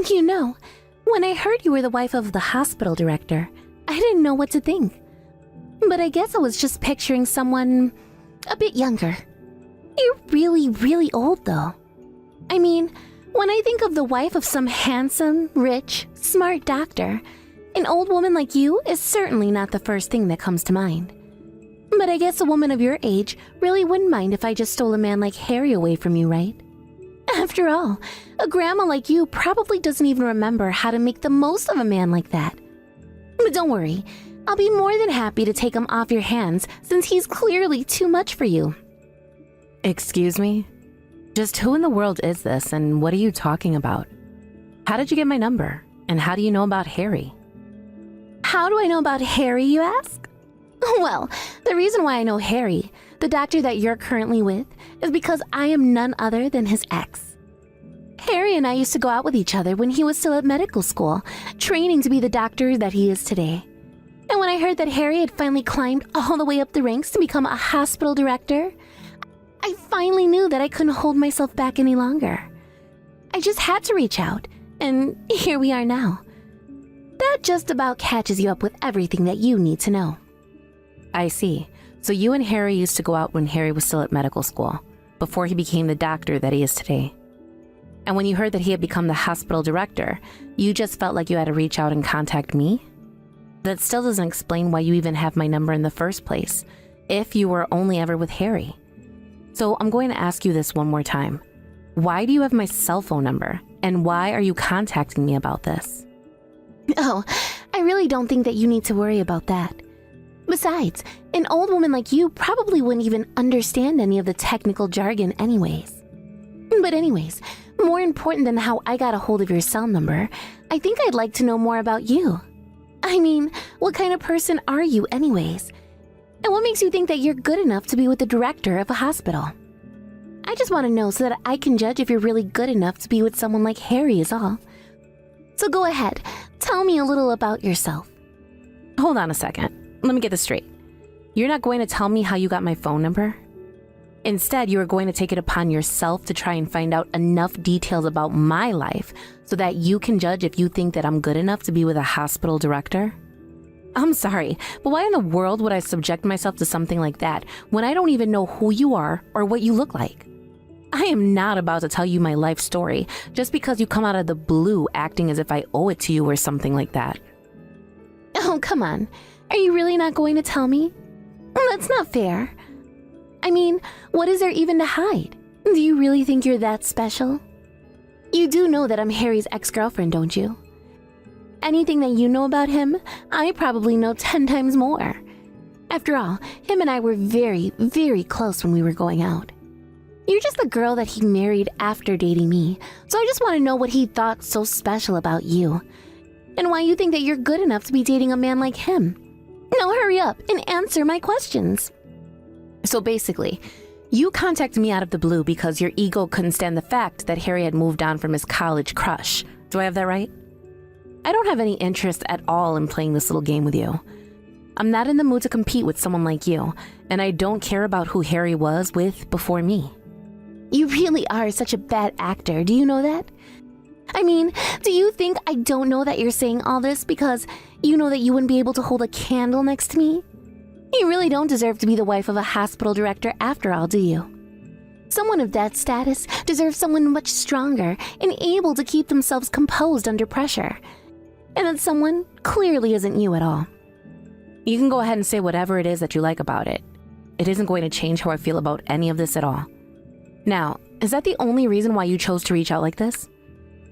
You know, when I heard you were the wife of the hospital director, I didn't know what to think. But I guess I was just picturing someone a bit younger. You're really, really old, though. I mean, when I think of the wife of some handsome, rich, smart doctor, an old woman like you is certainly not the first thing that comes to mind. But I guess a woman of your age really wouldn't mind if I just stole a man like Harry away from you, right? After all, a grandma like you probably doesn't even remember how to make the most of a man like that. But don't worry, I'll be more than happy to take him off your hands since he's clearly too much for you. Excuse me? Just who in the world is this and what are you talking about? How did you get my number? And how do you know about Harry? How do I know about Harry, you ask? Well, the reason why I know Harry, the doctor that you're currently with, is because I am none other than his ex. Harry and I used to go out with each other when he was still at medical school, training to be the doctor that he is today. And when I heard that Harry had finally climbed all the way up the ranks to become a hospital director, I finally knew that I couldn't hold myself back any longer. I just had to reach out, and here we are now. That just about catches you up with everything that you need to know. I see. So you and Harry used to go out when Harry was still at medical school, before he became the doctor that he is today. And when you heard that he had become the hospital director, you just felt like you had to reach out and contact me? That still doesn't explain why you even have my number in the first place, if you were only ever with Harry. So I'm going to ask you this one more time. Why do you have my cell phone number? And why are you contacting me about this? Oh, I really don't think that you need to worry about that. Besides, an old woman like you probably wouldn't even understand any of the technical jargon anyways. But anyways, more important than how I got a hold of your cell number, I think I'd like to know more about you. I mean, what kind of person are you anyways? And what makes you think that you're good enough to be with the director of a hospital? I just want to know so that I can judge if you're really good enough to be with someone like Harry is all. So go ahead, tell me a little about yourself. Hold on a second. Let me get this straight. You're not going to tell me how you got my phone number? Instead, you are going to take it upon yourself to try and find out enough details about my life so that you can judge if you think that I'm good enough to be with a hospital director? I'm sorry, but why in the world would I subject myself to something like that when I don't even know who you are or what you look like? I am not about to tell you my life story just because you come out of the blue acting as if I owe it to you or something like that. Oh, come on. Are you really not going to tell me? That's not fair. I mean, what is there even to hide? Do you really think you're that special? You do know that I'm Harry's ex-girlfriend, don't you? Anything that you know about him, I probably know 10 times more. After all, him and I were very, very close when we were going out. You're just the girl that he married after dating me, so I just want to know what he thought so special about you, and why you think that you're good enough to be dating a man like him. Now hurry up and answer my questions. So basically, you contacted me out of the blue because your ego couldn't stand the fact that Harry had moved on from his college crush. Do I have that right? I don't have any interest at all in playing this little game with you. I'm not in the mood to compete with someone like you, and I don't care about who Harry was with before me. You really are such a bad actor, do you know that? I mean, do you think I don't know that you're saying all this because you know that you wouldn't be able to hold a candle next to me? You really don't deserve to be the wife of a hospital director after all, do you? Someone of that status deserves someone much stronger and able to keep themselves composed under pressure. And that someone clearly isn't you at all. You can go ahead and say whatever it is that you like about it. It isn't going to change how I feel about any of this at all. Now, is that the only reason why you chose to reach out like this?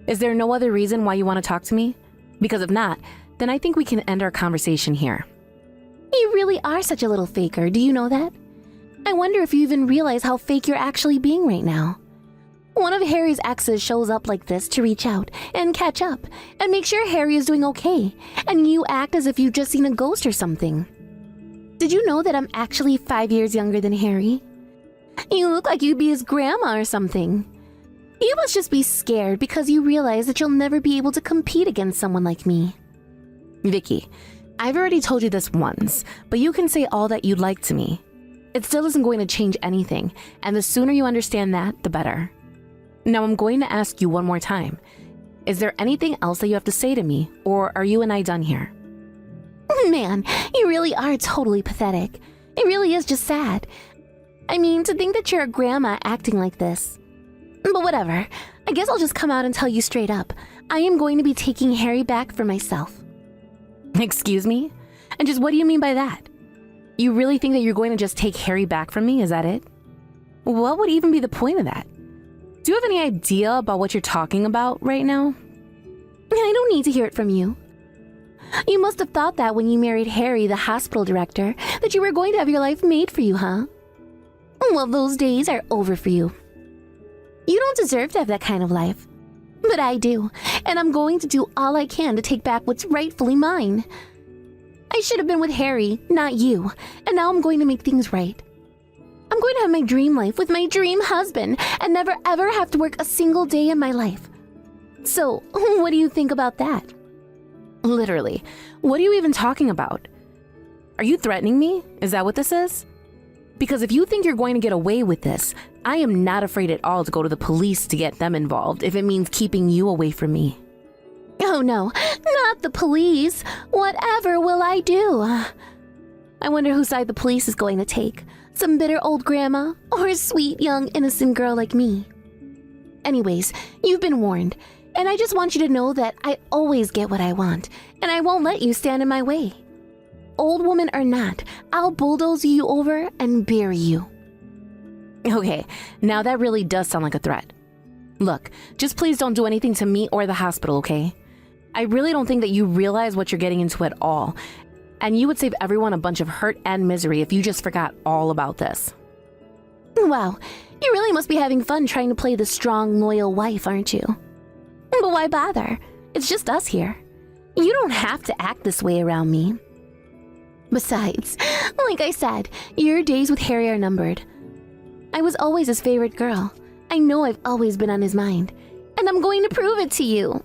Is there no other reason why you want to talk to me? Because if not, then I think we can end our conversation here. You really are such a little faker, do you know that? I wonder if you even realize how fake you're actually being right now. One of Harry's exes shows up like this to reach out and catch up and make sure Harry is doing okay, and you act as if you've just seen a ghost or something. Did you know that I'm actually 5 years younger than Harry? You look like you'd be his grandma or something. You must just be scared because you realize that you'll never be able to compete against someone like me. Vicky, I've already told you this once, but you can say all that you'd like to me. It still isn't going to change anything, and the sooner you understand that, the better. Now I'm going to ask you one more time. is there anything else that you have to say to me, or are you and I done here? Man, you really are totally pathetic. It really is just sad. I mean, to think that you're a grandma acting like this. But whatever. I guess I'll just come out and tell you straight up. I am going to be taking Harry back for myself. Excuse me? And just what do you mean by that? You really think that you're going to just take Harry back from me? Is that it? What would even be the point of that? Do you have any idea about what you're talking about right now? I don't need to hear it from you. You must have thought that when you married Harry, the hospital director, that you were going to have your life made for you, huh? Well, those days are over for you. You don't deserve to have that kind of life. But I do, and I'm going to do all I can to take back what's rightfully mine. I should have been with Harry, not you, and now I'm going to make things right. I'm going to have my dream life with my dream husband and never ever have to work a single day in my life. So, what do you think about that? Literally, what are you even talking about? Are you threatening me? Is that what this is? Because if you think you're going to get away with this, I am not afraid at all to go to the police to get them involved if it means keeping you away from me. Oh no, not the police. Whatever will I do? I wonder whose side the police is going to take. Some bitter old grandma or a sweet young innocent girl like me. Anyways, you've been warned, and I just want you to know that I always get what I want, and I won't let you stand in my way. Old woman or not, I'll bulldoze you over and bury you. Okay, now that really does sound like a threat. Look, just please don't do anything to me or the hospital, okay? I really don't think that you realize what you're getting into at all, and you would save everyone a bunch of hurt and misery if you just forgot all about this. Wow, you really must be having fun trying to play the strong, loyal wife, aren't you? But why bother? It's just us here. You don't have to act this way around me. Besides, like I said, your days with Harry are numbered. I was always his favorite girl. I know I've always been on his mind, and I'm going to prove it to you.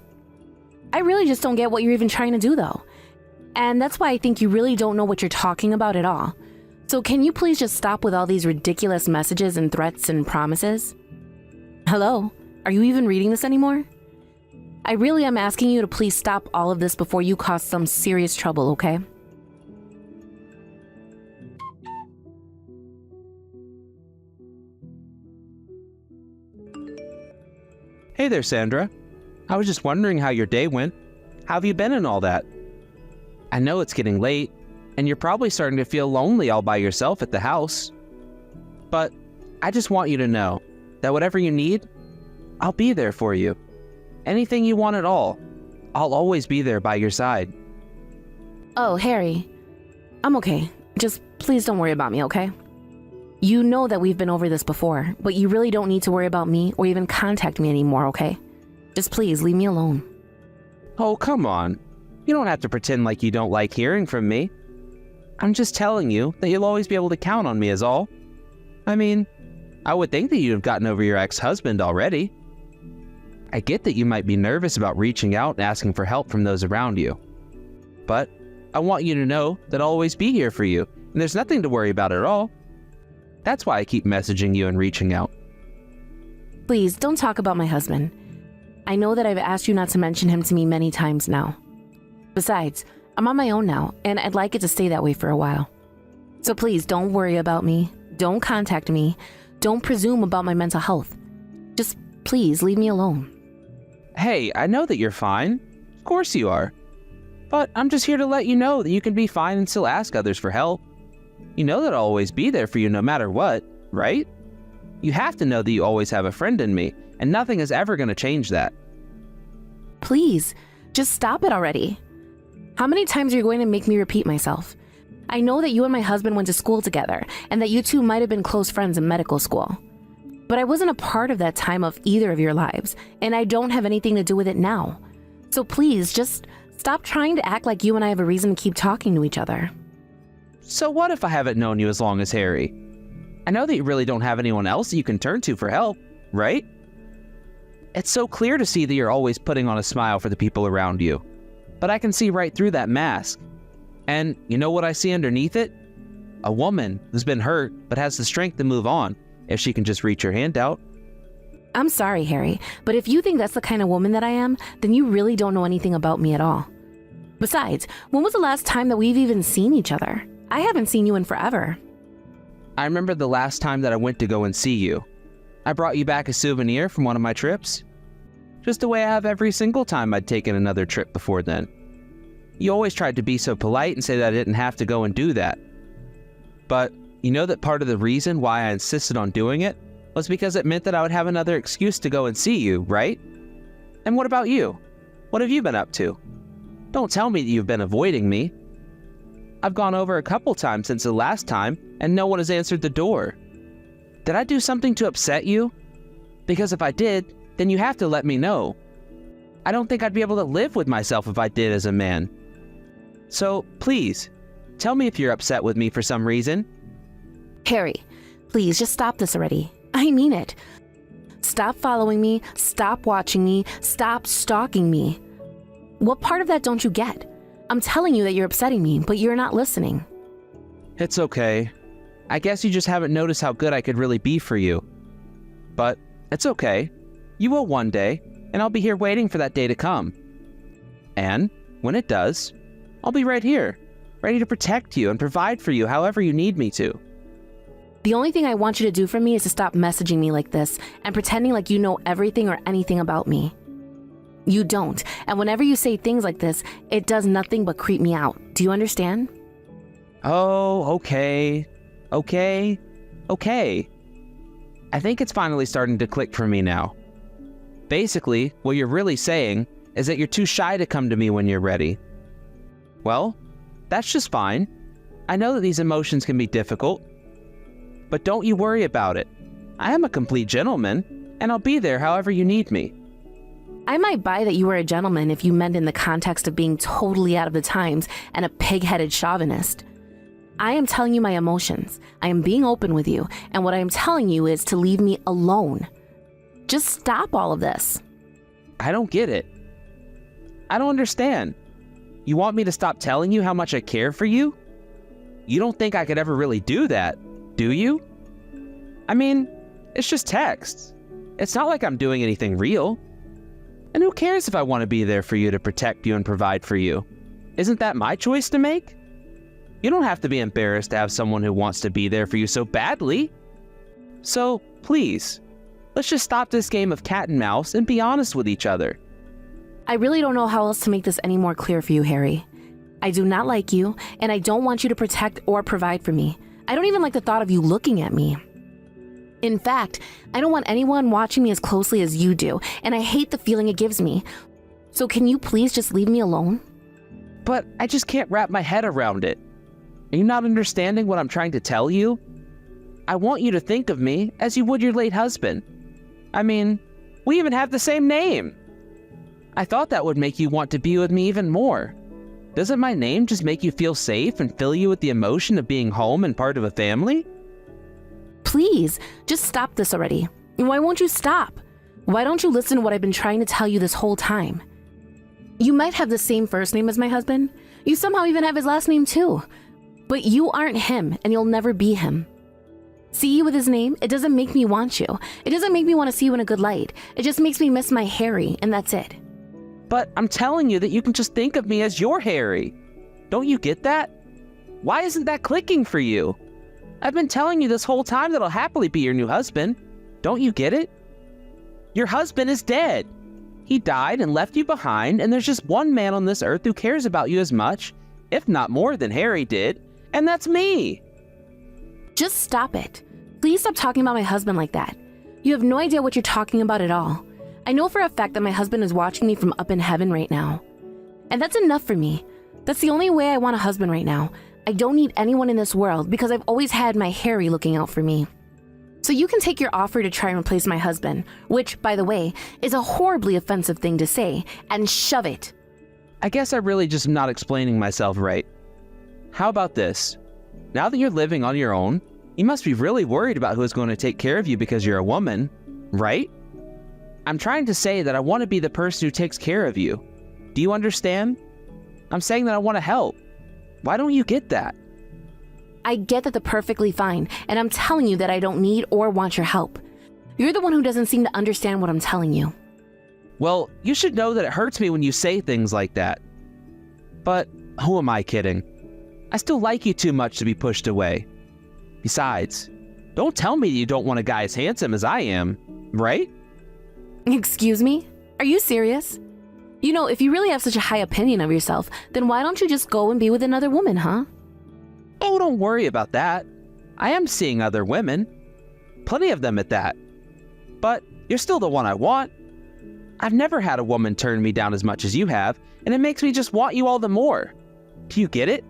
I really just don't get what you're even trying to do, though. And that's why I think you really don't know what you're talking about at all. So can you please just stop with all these ridiculous messages and threats and promises? Hello? Are you even reading this anymore? I really am asking you to please stop all of this before you cause some serious trouble, okay? Hey there, Sandra. I was just wondering how your day went. How have you been and all that? I know it's getting late, and you're probably starting to feel lonely all by yourself at the house. But I just want you to know that whatever you need, I'll be there for you. Anything you want at all, I'll always be there by your side. Oh, Harry. I'm okay. Just please don't worry about me, okay? You know that we've been over this before, but you really don't need to worry about me or even contact me anymore, okay? Just please leave me alone. Oh, come on. You don't have to pretend like you don't like hearing from me. I'm just telling you that you'll always be able to count on me is all. I mean, I would think that you'd have gotten over your ex-husband already. I get that you might be nervous about reaching out and asking for help from those around you. But I want you to know that I'll always be here for you, and there's nothing to worry about at all. That's why I keep messaging you and reaching out. Please don't talk about my husband. I know that I've asked you not to mention him to me many times now. Besides, I'm on my own now, and I'd like it to stay that way for a while. So please don't worry about me. Don't contact me. Don't presume about my mental health. Just please leave me alone. Hey, I know that you're fine. Of course you are. But I'm just here to let you know that you can be fine and still ask others for help. You know that I'll always be there for you no matter what, right? You have to know that you always have a friend in me, and nothing is ever going to change that. Please, just stop it already. How many times are you going to make me repeat myself? I know that you and my husband went to school together, and that you two might have been close friends in medical school. But I wasn't a part of that time of either of your lives, and I don't have anything to do with it now. So please, just stop trying to act like you and I have a reason to keep talking to each other. So what if I haven't known you as long as Harry? I know that you really don't have anyone else that you can turn to for help, right? It's so clear to see that you're always putting on a smile for the people around you. But I can see right through that mask. And you know what I see underneath it? A woman who's been hurt but has the strength to move on if she can just reach her hand out. I'm sorry, Harry, but if you think that's the kind of woman that I am, then you really don't know anything about me at all. Besides, when was the last time that we've even seen each other? I haven't seen you in forever. I remember the last time that I went to go and see you. I brought you back a souvenir from one of my trips. Just the way I have every single time I'd taken another trip before then. You always tried to be so polite and say that I didn't have to go and do that. But you know that part of the reason why I insisted on doing it was because it meant that I would have another excuse to go and see you, right? And what about you? What have you been up to? Don't tell me that you've been avoiding me. I've gone over a couple times since the last time, and no one has answered the door. Did I do something to upset you? Because if I did, then you have to let me know. I don't think I'd be able to live with myself if I did as a man. So, please, tell me if you're upset with me for some reason. Harry, please just stop this already. I mean it. Stop following me, stop watching me, stop stalking me. What part of that don't you get? I'm telling you that you're upsetting me, but you're not listening. It's okay. I guess you just haven't noticed how good I could really be for you. But it's okay. You will one day, and I'll be here waiting for that day to come. And when it does, I'll be right here, ready to protect you and provide for you however you need me to. The only thing I want you to do for me is to stop messaging me like this and pretending like you know everything or anything about me. You don't, and whenever you say things like this, it does nothing but creep me out. Do you understand? Oh, okay. Okay. I think it's finally starting to click for me now. Basically, what you're really saying is that you're too shy to come to me when you're ready. Well, that's just fine. I know that these emotions can be difficult. But don't you worry about it. I am a complete gentleman, and I'll be there however you need me. I might buy that you were a gentleman if you meant in the context of being totally out of the times and a pig-headed chauvinist. I am telling you my emotions. I am being open with you, and what I am telling you is to leave me alone. Just stop all of this. I don't get it. I don't understand. You want me to stop telling you how much I care for you? You don't think I could ever really do that, do you? I mean, it's just texts. It's not like I'm doing anything real. And who cares if I want to be there for you to protect you and provide for you? Isn't that my choice to make? You don't have to be embarrassed to have someone who wants to be there for you so badly. So, please, let's just stop this game of cat and mouse and be honest with each other. I really don't know how else to make this any more clear for you, Harry. I do not like you, and I don't want you to protect or provide for me. I don't even like the thought of you looking at me. In fact, I don't want anyone watching me as closely as you do, and I hate the feeling it gives me. So can you please just leave me alone? But I just can't wrap my head around it. Are you not understanding what I'm trying to tell you? I want you to think of me as you would your late husband. I mean, we even have the same name. I thought that would make you want to be with me even more. Doesn't my name just make you feel safe and fill you with the emotion of being home and part of a family? Please, just stop this already. Why won't you stop? Why don't you listen to what I've been trying to tell you this whole time? You might have the same first name as my husband. You somehow even have his last name too. But you aren't him, and you'll never be him. See you with his name, it doesn't make me want you. It doesn't make me want to see you in a good light. It just makes me miss my Harry, and that's it. But I'm telling you that you can just think of me as your Harry. Don't you get that? Why isn't that clicking for you? I've been telling you this whole time that I'll happily be your new husband. Don't you get it? Your husband is dead. He died and left you behind, and there's just one man on this earth who cares about you as much, if not more than Harry did, and that's me. Just stop it. Please stop talking about my husband like that. You have no idea what you're talking about at all. I know for a fact that my husband is watching me from up in heaven right now. And that's enough for me. That's the only way I want a husband right now. I don't need anyone in this world because I've always had my Harry looking out for me. So you can take your offer to try and replace my husband, which, by the way, is a horribly offensive thing to say, and shove it. I guess I really just am not explaining myself right. How about this? Now that you're living on your own, you must be really worried about who is going to take care of you because you're a woman, right? I'm trying to say that I want to be the person who takes care of you. Do you understand? I'm saying that I want to help. Why don't you get that? I get that they're perfectly fine, and I'm telling you that I don't need or want your help. You're the one who doesn't seem to understand what I'm telling you. Well, you should know that it hurts me when you say things like that. But who am I kidding? I still like you too much to be pushed away. Besides, don't tell me you don't want a guy as handsome as I am, right? Excuse me? Are you serious? You know, if you really have such a high opinion of yourself, then why don't you just go and be with another woman, huh? Oh, don't worry about that. I am seeing other women. Plenty of them at that. But you're still the one I want. I've never had a woman turn me down as much as you have, and it makes me just want you all the more. Do you get it?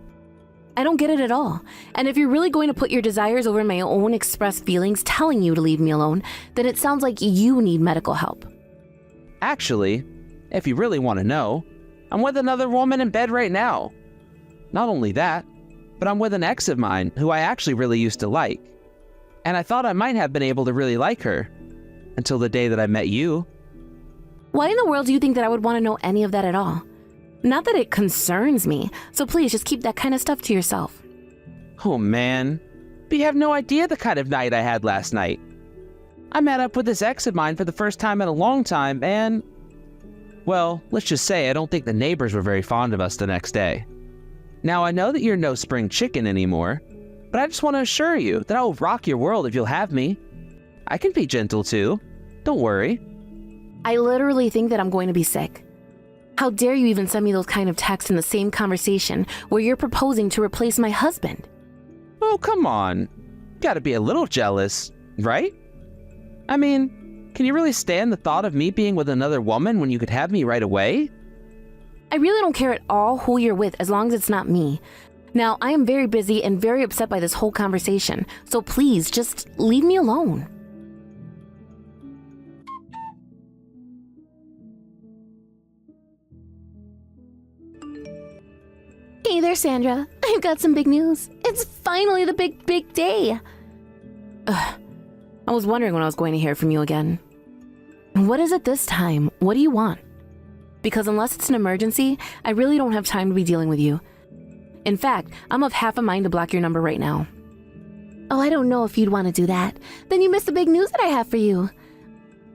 I don't get it at all. And if you're really going to put your desires over my own expressed feelings telling you to leave me alone, then it sounds like you need medical help. Actually, if you really want to know, I'm with another woman in bed right now. Not only that, but I'm with an ex of mine who I actually really used to like. And I thought I might have been able to really like her until the day that I met you. Why in the world do you think that I would want to know any of that at all? Not that it concerns me, so please just keep that kind of stuff to yourself. Oh man, but you have no idea the kind of night I had last night. I met up with this ex of mine for the first time in a long time and, well, let's just say I don't think the neighbors were very fond of us the next day. Now I know that you're no spring chicken anymore, but I just want to assure you that I will rock your world if you'll have me. I can be gentle too, don't worry. I literally think that I'm going to be sick. How dare you even send me those kind of texts in the same conversation where you're proposing to replace my husband? Oh, come on. Gotta be a little jealous, right? I mean, can you really stand the thought of me being with another woman when you could have me right away? I really don't care at all who you're with as long as it's not me. Now, I am very busy and very upset by this whole conversation, so please just leave me alone. Hey there, Sandra. I've got some big news. It's finally the big day. I was wondering when I was going to hear from you again. What is it this time? What do you want? Because unless it's an emergency, I really don't have time to be dealing with you. In fact, I'm of half a mind to block your number right now. Oh, I don't know if you'd want to do that. Then you missed the big news that I have for you.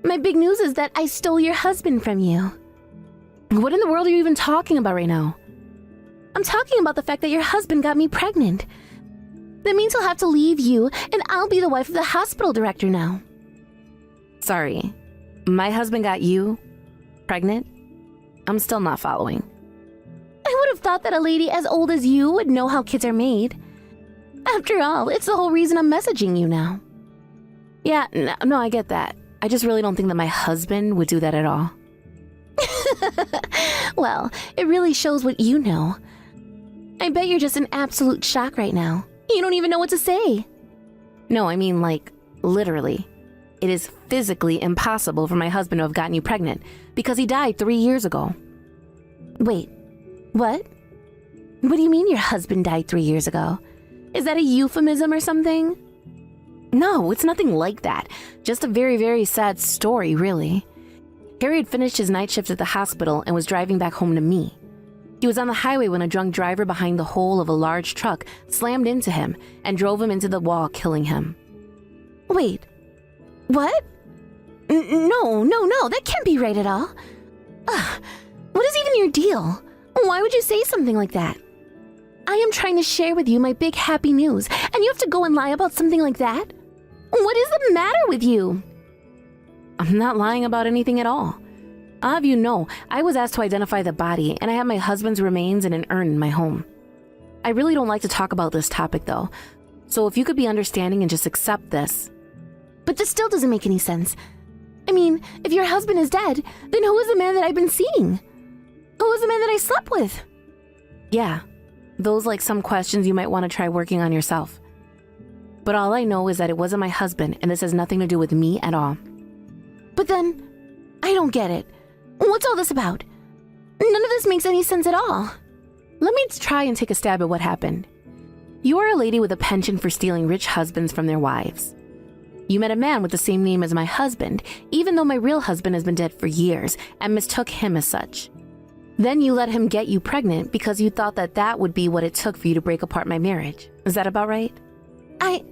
My big news is that I stole your husband from you. What in the world are you even talking about right now? I'm talking about the fact that your husband got me pregnant. That means he'll have to leave you, and I'll be the wife of the hospital director now. Sorry, my husband got you pregnant? I'm still not following. I would have thought that a lady as old as you would know how kids are made. After all, it's the whole reason I'm messaging you now. Yeah, no, I get that. I just really don't think that my husband would do that at all. Well, it really shows what you know. I bet you're just in absolute shock right now. You don't even know what to say. No, I mean, like, literally. It is physically impossible for my husband to have gotten you pregnant because he died 3 years ago. Wait, what? What do you mean your husband died 3 years ago? Is that a euphemism or something? No, it's nothing like that. Just a very, very sad story, really. Harry had finished his night shift at the hospital and was driving back home to me. He was on the highway when a drunk driver behind the whole of a large truck slammed into him and drove him into the wall, killing him. Wait, what? No, that can't be right at all. Ugh, what is even your deal? Why would you say something like that? I am trying to share with you my big happy news, and you have to go and lie about something like that? What is the matter with you? I'm not lying about anything at all. I'll have you know, I was asked to identify the body, and I have my husband's remains in an urn in my home. I really don't like to talk about this topic, though, so if you could be understanding and just accept this. But this still doesn't make any sense. I mean, if your husband is dead, then who is the man that I've been seeing? Who is the man that I slept with? Yeah, those like some questions you might want to try working on yourself. But all I know is that it wasn't my husband, and this has nothing to do with me at all. But then, I don't get it. What's all this about? None of this makes any sense at all. Let me try and take a stab at what happened. You are a lady with a penchant for stealing rich husbands from their wives. You met a man with the same name as my husband, even though my real husband has been dead for years, and mistook him as such. Then you let him get you pregnant because you thought that that would be what it took for you to break apart my marriage. Is that about right? I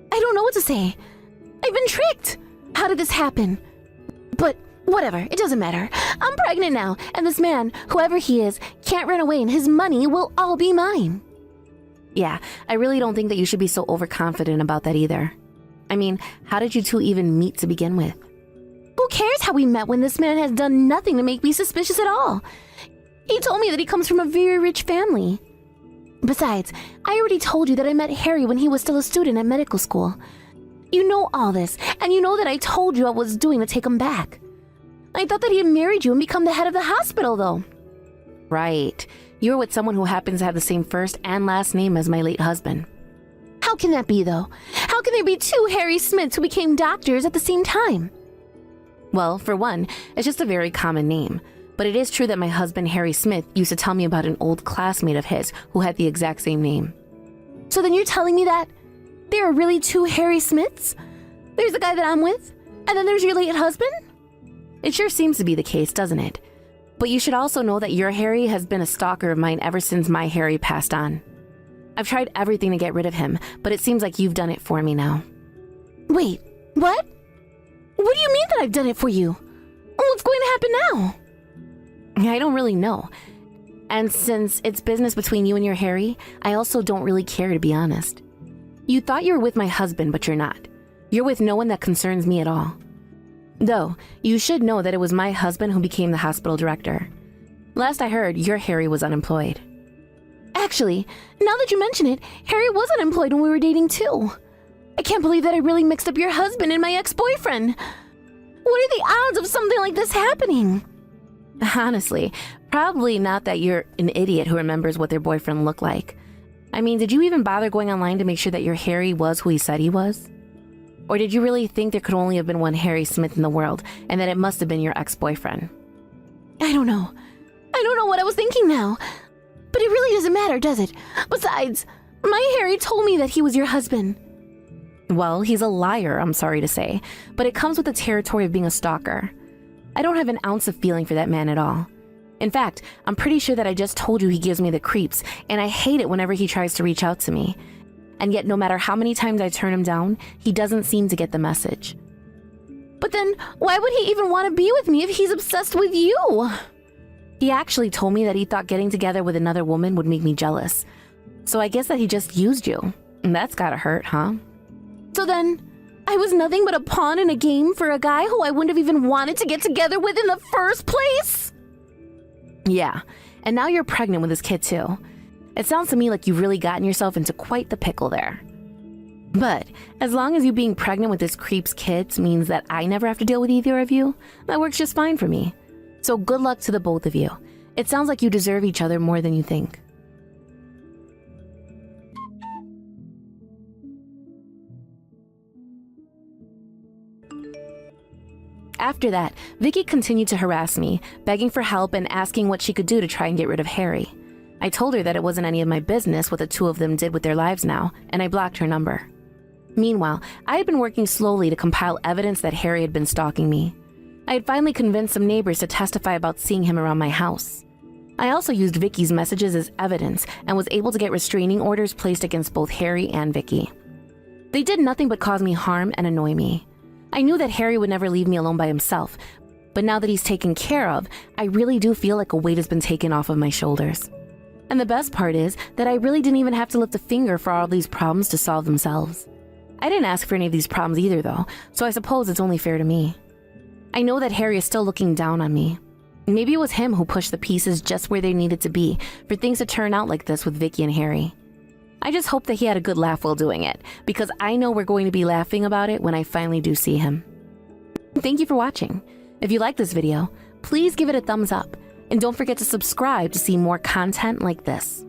don't know what to say. I've been tricked. How did this happen? But whatever, it doesn't matter. I'm pregnant now, and this man, whoever he is, can't run away and his money will all be mine. Yeah, I really don't think that you should be so overconfident about that either. I mean, how did you two even meet to begin with? Who cares how we met when this man has done nothing to make me suspicious at all? He told me that he comes from a very rich family. Besides, I already told you that I met Harry when he was still a student at medical school. You know all this, and you know that I told you I was doing to take him back. I thought that he had married you and become the head of the hospital, though. Right. You're with someone who happens to have the same first and last name as my late husband. How can that be, though? How can there be two Harry Smiths who became doctors at the same time? Well, for one, it's just a very common name. But it is true that my husband, Harry Smith, used to tell me about an old classmate of his who had the exact same name. So then you're telling me that there are really two Harry Smiths? There's the guy that I'm with, and then there's your late husband? It sure seems to be the case, doesn't it? But you should also know that your Harry has been a stalker of mine ever since my Harry passed on. I've tried everything to get rid of him, but it seems like you've done it for me now. Wait, what? What do you mean that I've done it for you? What's going to happen now? I don't really know. And since it's business between you and your Harry, I also don't really care, to be honest. You thought you were with my husband, but you're not. You're with no one that concerns me at all. Though, you should know that it was my husband who became the hospital director. Last I heard, your Harry was unemployed. Actually, now that you mention it, Harry was unemployed when we were dating too. I can't believe that I really mixed up your husband and my ex-boyfriend. What are the odds of something like this happening? Honestly, probably not that you're an idiot who remembers what their boyfriend looked like. I mean, did you even bother going online to make sure that your Harry was who he said he was? Or did you really think there could only have been one Harry Smith in the world, and that it must have been your ex-boyfriend? I don't know. I don't know what I was thinking now. But it really doesn't matter, does it? Besides, my Harry told me that he was your husband. Well, he's a liar, I'm sorry to say, but it comes with the territory of being a stalker. I don't have an ounce of feeling for that man at all. In fact, I'm pretty sure that I just told you he gives me the creeps, and I hate it whenever he tries to reach out to me. And yet, no matter how many times I turn him down, he doesn't seem to get the message. But then, why would he even want to be with me if he's obsessed with you? He actually told me that he thought getting together with another woman would make me jealous. So I guess that he just used you. And that's gotta hurt, huh? So then, I was nothing but a pawn in a game for a guy who I wouldn't have even wanted to get together with in the first place? Yeah, and now you're pregnant with this kid too. It sounds to me like you've really gotten yourself into quite the pickle there. But as long as you being pregnant with this creep's kid means that I never have to deal with either of you, that works just fine for me. So good luck to the both of you. It sounds like you deserve each other more than you think. After that, Vicky continued to harass me, begging for help and asking what she could do to try and get rid of Harry. I told her that it wasn't any of my business what the two of them did with their lives now, and I blocked her number. Meanwhile, I had been working slowly to compile evidence that Harry had been stalking me. I had finally convinced some neighbors to testify about seeing him around my house. I also used Vicky's messages as evidence and was able to get restraining orders placed against both Harry and Vicky. They did nothing but cause me harm and annoy me. I knew that Harry would never leave me alone by himself, but now that he's taken care of, I really do feel like a weight has been taken off of my shoulders. And the best part is that I really didn't even have to lift a finger for all these problems to solve themselves. I didn't ask for any of these problems either though, so I suppose it's only fair to me. I know that Harry is still looking down on me. Maybe it was him who pushed the pieces just where they needed to be for things to turn out like this with Vicky and Harry. I just hope that he had a good laugh while doing it, because I know we're going to be laughing about it when I finally do see him. Thank you for watching. If you like this video, please give it a thumbs up, and don't forget to subscribe to see more content like this.